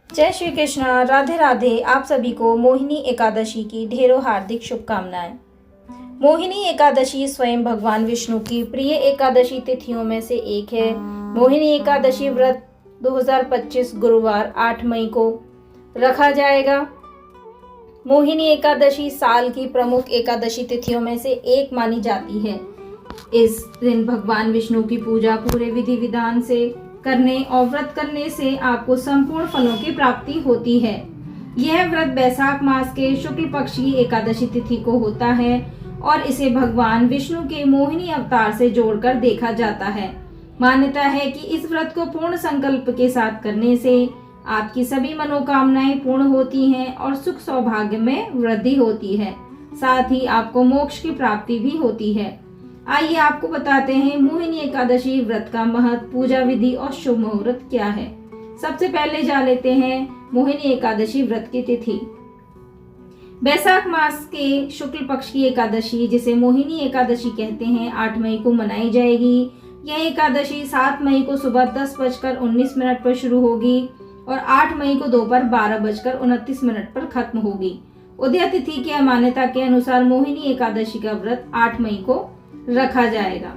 जय श्री कृष्ण, राधे राधे। आप सभी को मोहिनी एकादशी की ढेरों हार्दिक शुभकामनाएं। मोहिनी एकादशी स्वयं भगवान विष्णु की प्रिय एकादशी तिथियों में से एक है। मोहिनी एकादशी व्रत 2025 गुरुवार 8 मई को रखा जाएगा। मोहिनी एकादशी साल की प्रमुख एकादशी तिथियों में से एक मानी जाती है। इस दिन भगवान विष्णु की पूजा पूरे विधि विधान से करने और व्रत करने से आपको संपूर्ण फलों की प्राप्ति होती है। यह व्रत बैसाख मास के शुक्ल पक्ष की एकादशी तिथि को होता है और इसे भगवान विष्णु के मोहिनी अवतार से जोड़कर देखा जाता है। मान्यता है कि इस व्रत को पूर्ण संकल्प के साथ करने से आपकी सभी मनोकामनाएं पूर्ण होती हैं और सुख सौभाग्य में वृद्धि होती है। साथ ही आपको मोक्ष की प्राप्ति भी होती है। आइए आपको बताते हैं मोहिनी एकादशी व्रत का महत्व, पूजा विधि और शुभ मुहूर्त क्या है। सबसे पहले जान लेते हैं मोहिनी एकादशी व्रत की तिथि। बैसाख मास के शुक्ल पक्ष की एकादशी, जिसे मोहिनी एकादशी कहते हैं, 8 मई को मनाई जाएगी। यह एकादशी 7 मई को सुबह 10:19 पर शुरू होगी और 8 मई को दोपहर 12:29 पर खत्म होगी। उदय तिथि की मान्यता के अनुसार मोहिनी एकादशी का व्रत 8 मई को रखा जाएगा।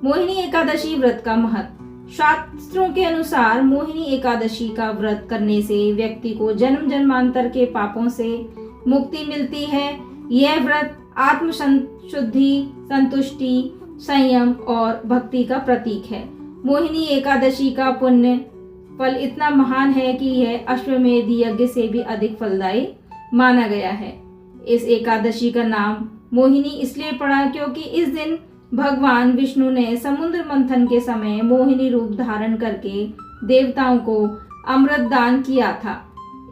मोहिनी एकादशी व्रत का महत्व। शास्त्रों के अनुसार मोहिनी एकादशी का व्रत करने से व्यक्ति को जन्म जन्मांतर के पापों से मुक्ति मिलती है। यह व्रत आत्म शुद्धि, संतुष्टि, संयम और भक्ति का प्रतीक है। मोहिनी एकादशी का पुण्य फल इतना महान है कि यह अश्वमेध यज्ञ से भी अधिक फलदायी माना गया है। इस एकादशी का नाम मोहिनी इसलिए पड़ा क्योंकि इस दिन भगवान विष्णु ने समुद्र मंथन के समय मोहिनी रूप धारण करके देवताओं को अमृत दान किया था।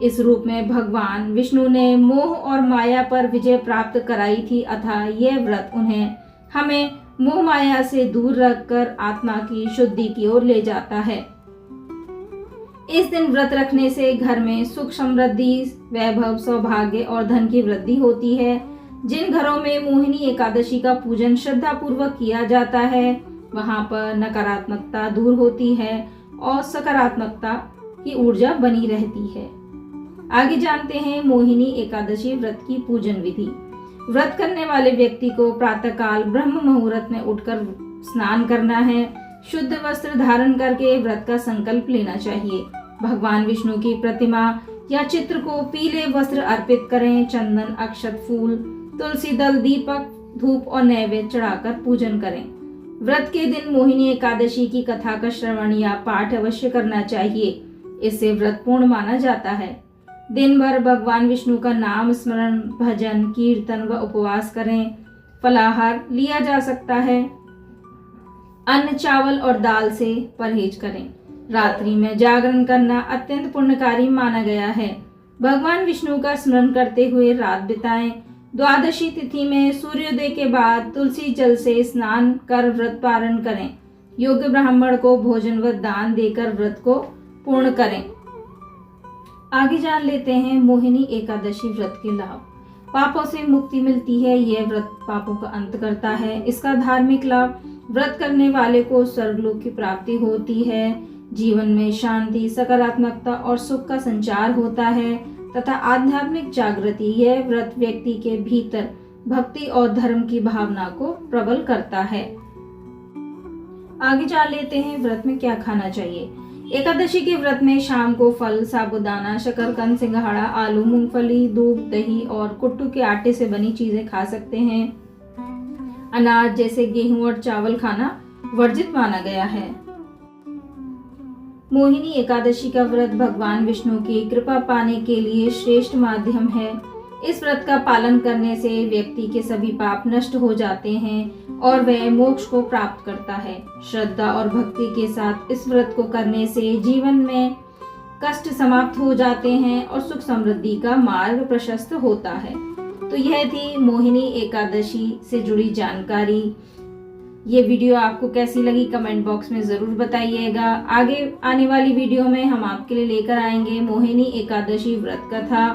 इस रूप में भगवान विष्णु ने मोह और माया पर विजय प्राप्त कराई थी, अतः यह व्रत उन्हें हमें मोह माया से दूर रखकर आत्मा की शुद्धि की ओर ले जाता है। इस दिन व्रत रखने से घर में सुख, समृद्धि, वैभव, सौभाग्य और धन की वृद्धि होती है। जिन घरों में मोहिनी एकादशी का पूजन श्रद्धा पूर्वक किया जाता है, वहां पर नकारात्मकता दूर होती है और सकारात्मकता की ऊर्जा बनी रहती है। आगे जानते हैं मोहिनी एकादशी व्रत की पूजन विधि। व्रत करने वाले व्यक्ति को प्रातःकाल ब्रह्म मुहूर्त में उठकर स्नान करना है। शुद्ध वस्त्र धारण करके व्रत का संकल्प लेना चाहिए। भगवान विष्णु की प्रतिमा या चित्र को पीले वस्त्र अर्पित करें। चंदन, अक्षत, फूल, तुलसी दल, दीपक, धूप और नैवेद्य चढ़ाकर पूजन करें। व्रत के दिन मोहिनी एकादशी की कथा का श्रवण या पाठ अवश्य करना चाहिए। इससे व्रत पूर्ण माना जाता है। दिन भर भगवान विष्णु का नाम स्मरण, भजन, कीर्तन व उपवास करें। फलाहार लिया जा सकता है। अन्न, चावल और दाल से परहेज करें। रात्रि में जागरण करना अत्यंत पुण्यकारी माना गया है। भगवान विष्णु का स्मरण करते हुए रात बिताएं। द्वादशी तिथि में सूर्योदय के बाद तुलसी जल से स्नान कर व्रत पारण करें। योग्य ब्राह्मण को भोजन व दान देकर व्रत को पूर्ण करें। आगे जान लेते हैं मोहिनी एकादशी व्रत के लाभ। पापों से मुक्ति मिलती है। यह व्रत पापों का अंत करता है। इसका धार्मिक लाभ, व्रत करने वाले को स्वर्गलोक की प्राप्ति होती है। जीवन में शांति, सकारात्मकता और सुख का संचार होता है तथा आध्यात्मिक जागृति। यह व्रत व्यक्ति के भीतर भक्ति और धर्म की भावना को प्रबल करता है। आगे जान लेते हैं व्रत में क्या खाना चाहिए। एकादशी के व्रत में शाम को फल, साबूदाना, शकरकंद, सिंघाड़ा, आलू, मूंगफली, दूध, दही और कुट्टू के आटे से बनी चीजें खा सकते हैं। अनाज जैसे गेहूं और चावल खाना वर्जित माना गया है। मोहिनी एकादशी का व्रत भगवान विष्णु की कृपा पाने के लिए श्रेष्ठ माध्यम है। इस व्रत का पालन करने से व्यक्ति के सभी पाप नष्ट हो जाते हैं और वह मोक्ष को प्राप्त करता है। श्रद्धा और भक्ति के साथ इस व्रत को करने से जीवन में कष्ट समाप्त हो जाते हैं और सुख समृद्धि का मार्ग प्रशस्त होता है। तो यह थी मोहिनी एकादशी से जुड़ी जानकारी। ये वीडियो आपको कैसी लगी कमेंट बॉक्स में ज़रूर बताइएगा। आगे आने वाली वीडियो में हम आपके लिए लेकर आएंगे मोहिनी एकादशी व्रत कथा।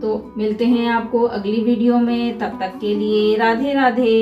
तो मिलते हैं आपको अगली वीडियो में। तब तक के लिए राधे राधे।